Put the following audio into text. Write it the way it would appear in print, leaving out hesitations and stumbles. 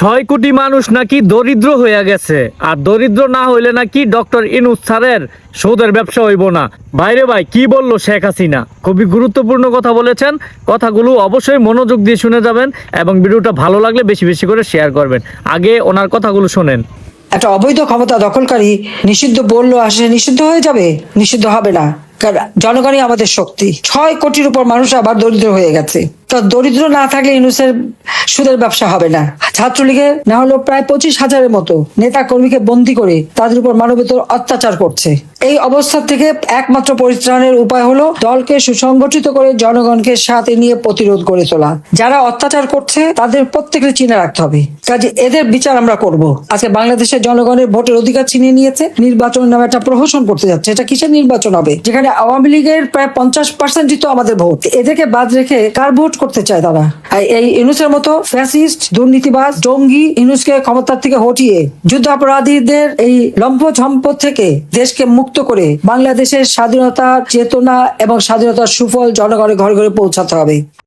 6 কোটি মানুষ নাকি দরিদ্র হয়ে গেছে, আর দরিদ্র না হইলে নাকি ডক্টর ইউনূস স্যারের সুদের ব্যবসা হইব না। ভাইরে ভাই, কি বললো শেখ হাসিনা? খুবই গুরুত্বপূর্ণ কথা বলেছেন। কথাগুলো অবশ্যই মনোযোগ দিয়ে শুনে যাবেন এবং ভিডিওটা ভালো লাগলে বেশি বেশি করে শেয়ার করবেন। আগে ওনার কথাগুলো শোনেন। একটা অবৈধ ক্ষমতা দখলকারী নিষিদ্ধ বললো আসলে নিষিদ্ধ হয়ে যাবে? নিষিদ্ধ হবে না, কারণ জনগণই আমাদের শক্তি। 6 কোটির উপর মানুষ আবার দরিদ্র হয়ে গেছে। তো দরিদ্র না থাকলে ইউনূসের সুদের ব্যবসা হবে না। ছাত্রলীগের না হলো প্রায় 25,000-এর মতো নেতা কর্মীকে বন্দী করে তাদের উপর মানবেতর অত্যাচার করছে। এই অবস্থা থেকে একমাত্র পরিত্রাণের উপায় হলো দলকে সুসংগঠিত করে জনগণকে সাথে নিয়ে প্রতিরোধ করে তোলা। যারা অত্যাচার করছে তাদের প্রত্যেকের চিনে রাখতে হবে, কাজে এদের বিচার আমরা করব। আজকে বাংলাদেশের জনগণের ভোটের অধিকার ছিনিয়ে নিয়েছে, নির্বাচন নামে একটা প্রহসন করতে যাচ্ছে। এটা কিসের নির্বাচন হবে, যেখানে আওয়ামী লীগের প্রায় 50%ই তো আমাদের ভোট। এদেরকে বাদ রেখে কার ভোট করতে চায় তারা? এই ইউনূসের মতো ফ্যাসিস্ট, দুর্নীতিবাজ, জঙ্গি ইউনূসকে ক্ষমতার থেকে হটিয়ে যুদ্ধাপরাধীদের এই লম্প ঝম্প থেকে দেশকে মুক্ত করে বাংলাদেশের স্বাধীনতার চেতনা এবং স্বাধীনতার সুফল জনগণের ঘরে ঘরে পৌঁছাতে হবে।